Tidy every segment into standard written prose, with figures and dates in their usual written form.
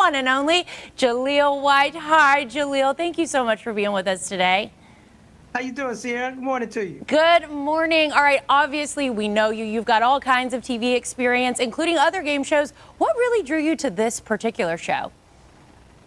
one and only Jaleel White. Hi, Jaleel. Thank you so much for being with us today. How you doing, Sierra? Good morning to you. Good morning. All right, obviously we know you. You've got all kinds of TV experience, including other game shows. What really drew you to this particular show?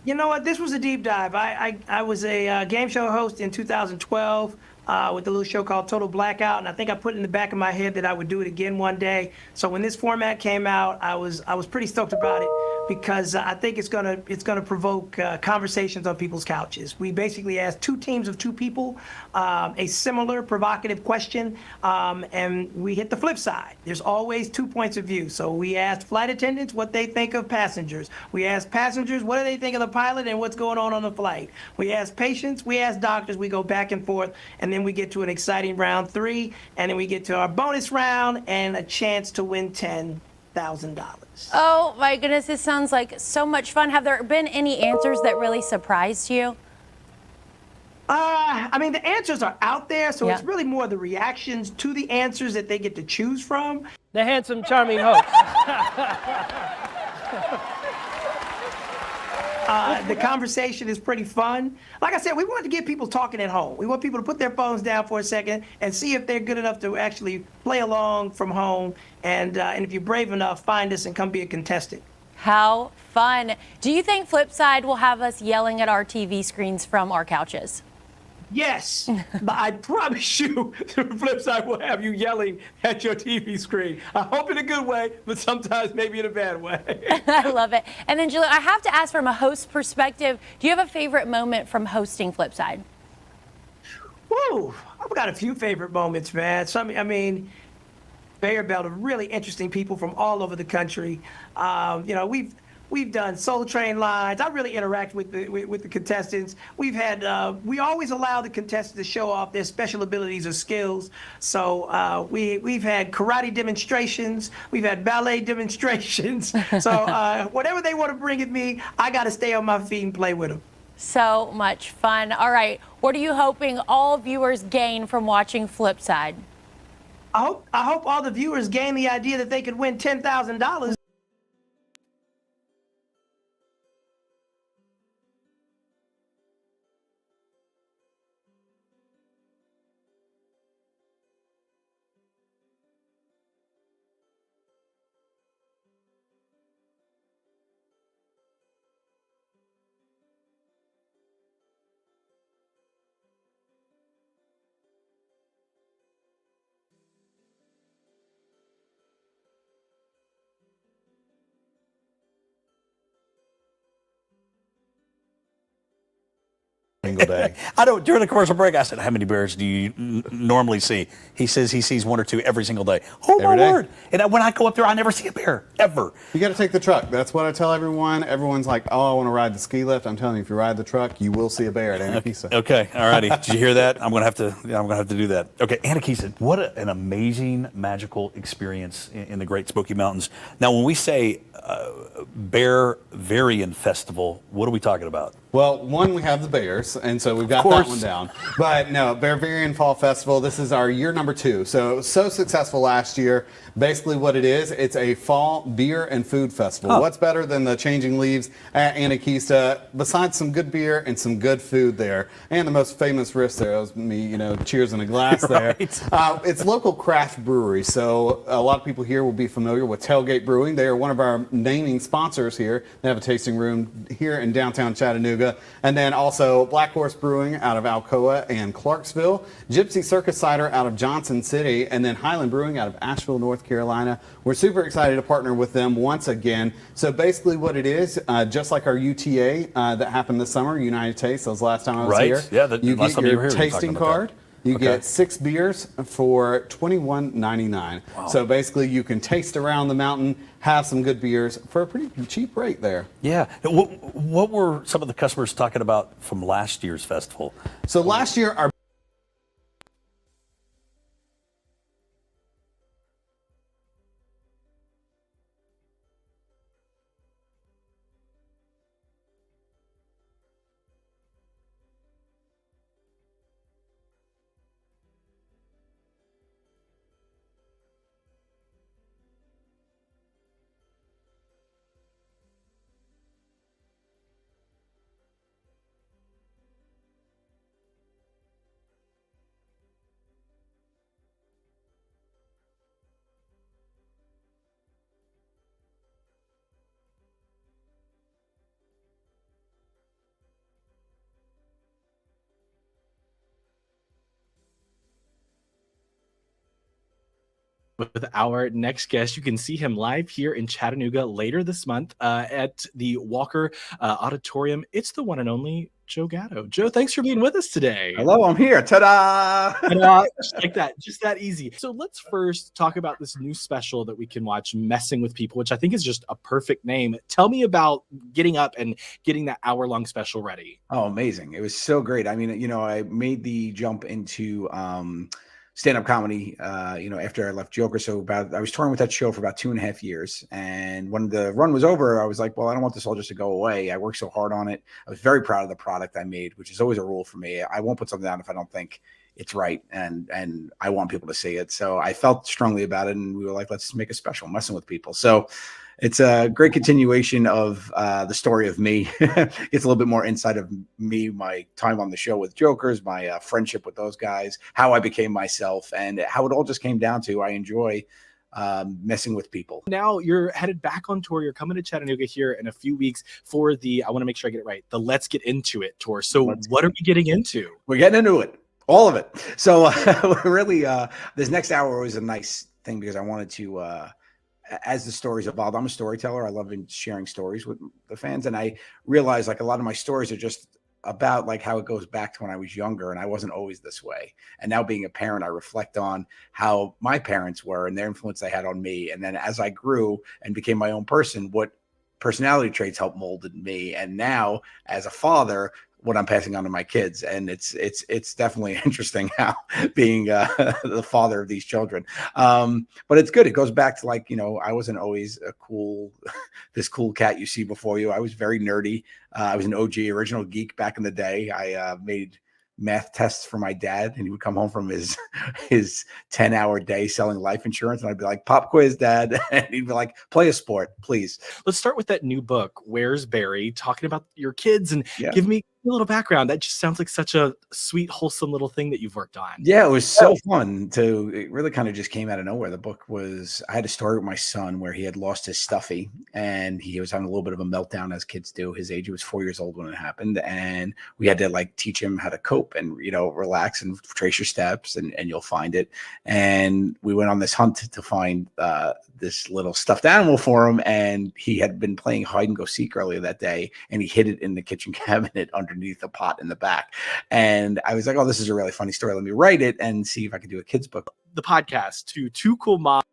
You know what? This was a deep dive. I was a game show host in 2012 with a little show called Total Blackout, and I think I put in the back of my head that I would do it again one day. So when this format came out, I was pretty stoked about it because I think it's gonna provoke conversations on people's couches. We basically asked two teams of two people a similar provocative question, and we hit the flip side. There's always 2 points of view. So we asked flight attendants what they think of passengers. We asked passengers what do they think of the pilot and what's going on the flight. We asked patients, we asked doctors. We go back and forth, and then we get to an exciting round 3, and then we get to our bonus round and a chance to win $10,000. Oh my goodness, this sounds like so much fun. Have there been any answers that really surprised you? I mean, the answers are out there, so Yeah. it's really more the reactions to the answers that they get to choose from. The handsome, charming host. The conversation is pretty fun. Like I said, we want to get people talking at home. We want people to put their phones down for a second and see if they're good enough to actually play along from home. And if you're brave enough, find us and come be a contestant. How fun. Do you think Flipside will have us yelling at our TV screens from our couches? Yes, but I promise you, the flip side will have you yelling at your TV screen. I hope in a good way, but sometimes maybe in a bad way. I love it. And then, Julia, I have to ask from a host perspective, do you have a favorite moment from hosting Flipside? Woo, I've got a few favorite moments, man. I mean, Bear Belt are really interesting people from all over the country. You know, we've done Soul Train lines. I really interact with the contestants. We always allow the contestants to show off their special abilities or skills. So we've had karate demonstrations. We've had ballet demonstrations. So whatever they want to bring at me, I got to stay on my feet and play with them. So much fun. All right, what are you hoping all viewers gain from watching Flipside? I hope all the viewers gain the idea that they could win $10,000. Single day. I don't. During the commercial break, I said, "How many bears do you normally see?" He says he sees 1 or 2 every single day. Oh my word! And when I go up there, I never see a bear ever. You got to take the truck. That's what I tell everyone. Everyone's like, "Oh, I want to ride the ski lift." I'm telling you, if you ride the truck, you will see a bear at Anakisa. Okay, all righty. Did you hear that? I'm gonna have to do that. Okay, Anakisa, what an amazing, magical experience in the Great Smoky Mountains. Now, when we say Bear Varian Festival, what are we talking about? Well, one, we have the bears, and so we've got that one down. But no, Bavarian Fall Festival, this is our year number 2. So successful last year. Basically what it is, it's a fall beer and food festival. What's better than the changing leaves at Anakisa, besides some good beer and some good food there? And the most famous riff there was me, cheers in a glass there. It's local craft brewery, so a lot of people here will be familiar with Tailgate Brewing. They are one of our naming sponsors here. They have a tasting room here in downtown Chattanooga. And then also Black Horse Brewing out of Alcoa and Clarksville, Gypsy Circus Cider out of Johnson City, and then Highland Brewing out of Asheville, North Carolina. We're super excited to partner with them once again. So basically what it is, just like our UTA that happened this summer, United Taste, that was the last time I was here. Yeah, you get your tasting card. You get 6 beers for $21.99. Wow. So basically you can taste around the mountain, have some good beers for a pretty cheap rate there. Yeah. What were some of the customers talking about from last year's festival? So last year, our with our next guest. You can see him live here in Chattanooga later this month at the Walker Auditorium. It's the one and only Joe Gatto. Joe, thanks for being with us today. Hello, I'm here. Ta-da! Just like that, just that easy. So let's first talk about this new special that we can watch, Messing with People, which I think is just a perfect name. Tell me about getting up and getting that hour-long special ready. Oh, amazing. It was so great. I mean, I made the jump into stand-up comedy, after I left Joker. So I was touring with that show for about 2.5 years. And when the run was over, I was like, well, I don't want this all just to go away. I worked so hard on it. I was very proud of the product I made, which is always a rule for me. I won't put something down if I don't think it's right. And I want people to see it. So I felt strongly about it. And we were like, let's make a special, Messing with People. So it's a great continuation of the story of me. It's a little bit more inside of me, my time on the show with Jokers, my friendship with those guys, how I became myself, and how it all just came down to I enjoy messing with people. Now you're headed back on tour. You're coming to Chattanooga here in a few weeks for the, I want to make sure I get it right, the Let's Get Into It tour. So what are we getting into? We're getting into it. All of it. So we're really, this next hour was a nice thing because I wanted to, as the stories evolved, I'm a storyteller. I love sharing stories with the fans. And I realized like a lot of my stories are just about like how it goes back to when I was younger and I wasn't always this way. And now being a parent, I reflect on how my parents were and their influence they had on me. And then as I grew and became my own person, what personality traits helped molded me. And now as a father, what I'm passing on to my kids. And it's definitely interesting how being the father of these children. But it's good. It goes back to like, I wasn't always a cool, this cool cat you see before you. I was very nerdy. I was an OG original geek back in the day. I made math tests for my dad, and he would come home from his 10-hour day selling life insurance, and I'd be like, pop quiz, Dad. And he'd be like, play a sport, please. Let's start with that new book, Where's Barry, talking about your kids, and Yeah. give me a little background. That just sounds like such a sweet, wholesome little thing that you've worked on. Yeah, it was so fun it really kind of just came out of nowhere. The book I had a story with my son where he had lost his stuffy and he was having a little bit of a meltdown as kids do. His age, he was 4 years old when it happened. And we had to like teach him how to cope and, relax and trace your steps and you'll find it. And we went on this hunt to find this little stuffed animal for him. And he had been playing hide and go seek earlier that day. And he hid it in the kitchen cabinet underneath the pot in the back. And I was like, oh, this is a really funny story. Let me write it and see if I can do a kid's book. The podcast to Two Cool Moms.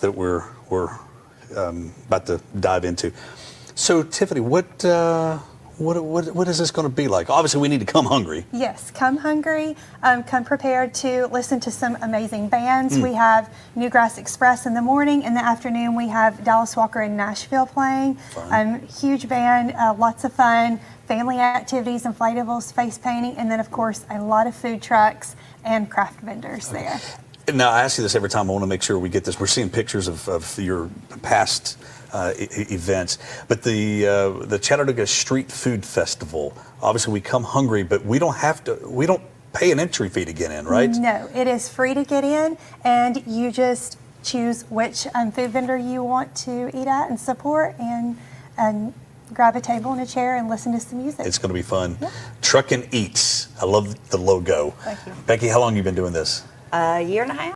That we're about to dive into. So Tiffany, what is this going to be like? Obviously, we need to come hungry. Yes, come hungry, come prepared to listen to some amazing bands. We have Newgrass Express in the morning. In the afternoon, we have Dallas Walker in Nashville playing. Huge band, lots of fun, family activities, inflatables, face painting, and then, of course, a lot of food trucks and craft vendors there. Now, I ask you this every time. I want to make sure we get this. We're seeing pictures of your past events, but the Chattanooga Street Food Festival. Obviously, we come hungry, but we don't pay an entry fee to get in, right? No, it is free to get in, and you just choose which food vendor you want to eat at and support, and grab a table and a chair and listen to some music. It's going to be fun. Yeah. Truckin' Eats. I love the logo. Thank you. Becky, how long have you been doing this? A year and a half.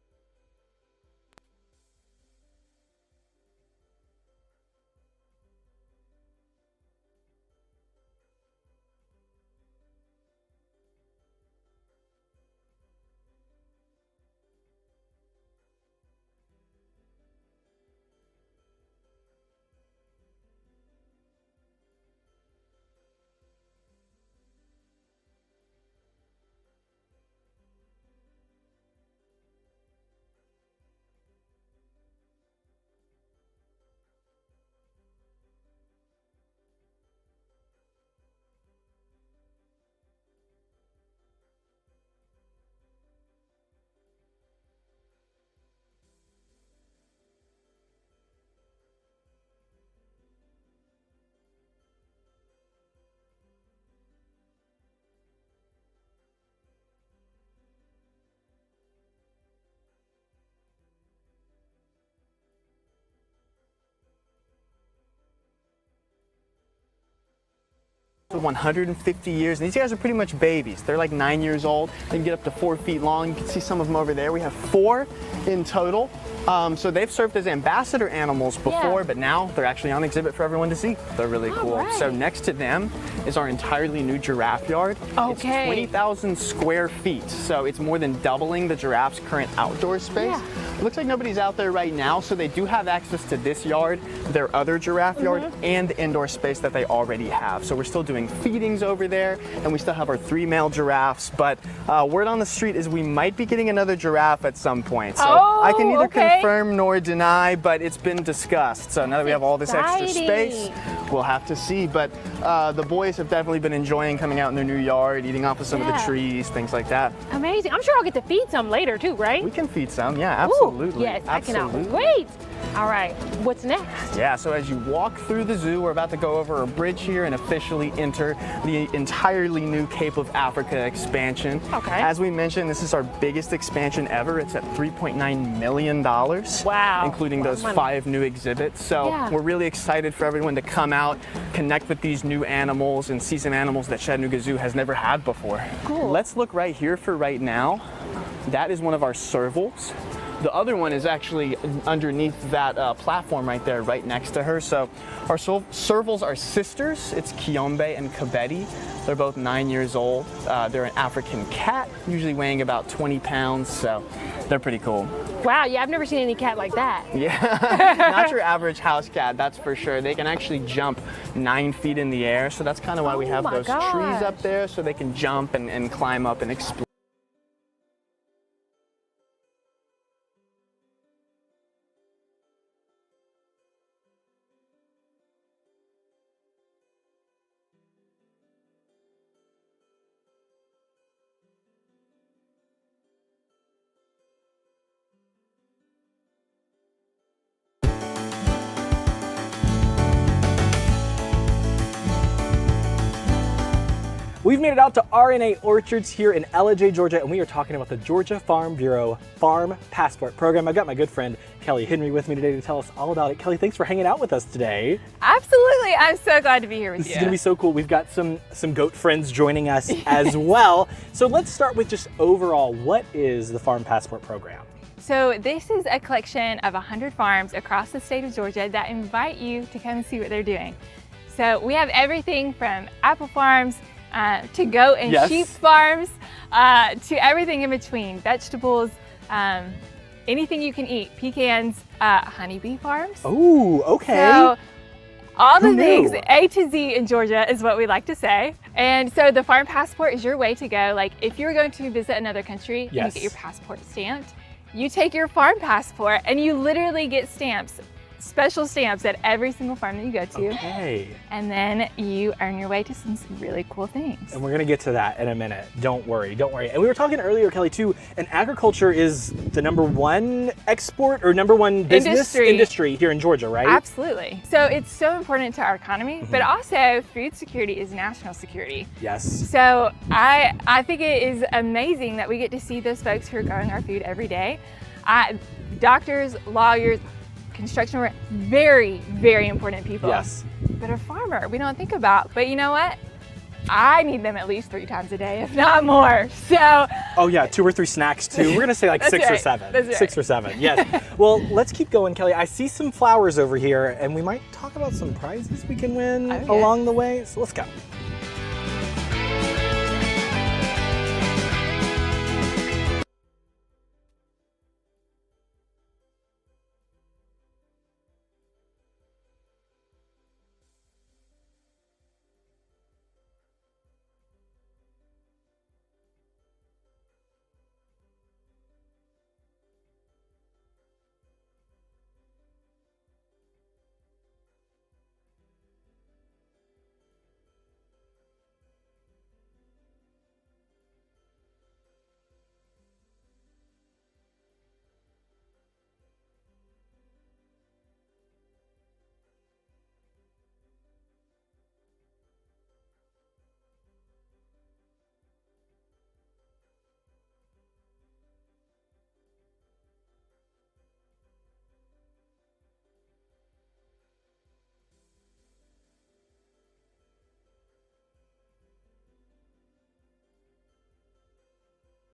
For 150 years, and these guys are pretty much babies. They're like 9 years old. They can get up to 4 feet long. You can see some of them over there. We have 4 in total. So they've served as ambassador animals before, but now they're actually on exhibit for everyone to see. They're really cool. Right. So next to them is our entirely new giraffe yard. Okay. It's 20,000 square feet, so it's more than doubling the giraffe's current outdoor space. Yeah. It looks like nobody's out there right now, so they do have access to this yard, their other giraffe yard, and the indoor space that they already have. So we're still doing feedings over there, and we still have our 3 male giraffes, but word on the street is we might be getting another giraffe at some point. So I can neither confirm nor deny, but it's been discussed. So now that we have all this extra space, we'll have to see. But the boys have definitely been enjoying coming out in their new yard, eating off of some of the trees, things like that. Amazing. I'm sure I'll get to feed some later too, right? We can feed some, yeah, absolutely. Yes, I cannot Absolutely. wait. All right, what's next? Yeah, so as you walk through the zoo, we're about to go over a bridge here and officially enter the entirely new Cape of Africa expansion. Okay. As we mentioned, this is our biggest expansion ever. It's at $3.9 million. Wow. Including those money. 5 new exhibits. So we're really excited for everyone to come out, connect with these new animals, and see some animals that Chattanooga Zoo has never had before. Cool. Let's look right here for right now. That is one of our servals. The other one is actually underneath that platform right there, right next to her. So our servals are sisters. It's Kiombe and Kabeti. They're both 9 years old. They're an African cat, usually weighing about 20 pounds. So they're pretty cool. Wow, yeah, I've never seen any cat like that. Yeah, not your average house cat, that's for sure. They can actually jump 9 feet in the air. So that's kind of why we have those trees up there, so they can jump and climb up and explore. We've made it out to RNA Orchards here in LJ, Georgia, and we are talking about the Georgia Farm Bureau Farm Passport Program. I've got my good friend Kelly Henry with me today to tell us all about it. Kelly, thanks for hanging out with us today. Absolutely. I'm so glad to be here with This you. is gonna be so cool. We've got some goat friends joining us as well. So let's start with just overall, what is the Farm Passport Program? So this is a collection of 100 farms across the state of Georgia that invite you to come and see what they're doing. So we have everything from apple farms to goat and sheep farms, to everything in between, vegetables, anything you can eat, pecans, honeybee farms. Oh, okay. So all the Who things, knew? A to Z in Georgia is what we like to say. And so the Farm Passport is your way to go. Like if you're going to visit another country and you get your passport stamped, you take your Farm Passport and you literally get stamps, special stamps at every single farm that you go to. Okay. And then you earn your way to some really cool things. And we're gonna get to that in a minute. Don't worry, don't worry. And we were talking earlier, Kelly, too, and agriculture is the #1 export or #1 business industry here in Georgia, right? Absolutely. So it's so important to our economy, but also food security is national security. Yes. So I think it is amazing that we get to see those folks who are growing our food every day. Doctors, lawyers, construction workers, very, very important people. Yes. But a farmer, we don't think about. But you know what? I need them at least 3 times a day, if not more. So. Oh yeah, 2 or 3 snacks too. We're gonna say like 6 or 7. That's right. 6 or 7. Yes. Well, let's keep going, Kelly. I see some flowers over here, and we might talk about some prizes we can win along the way. So let's go.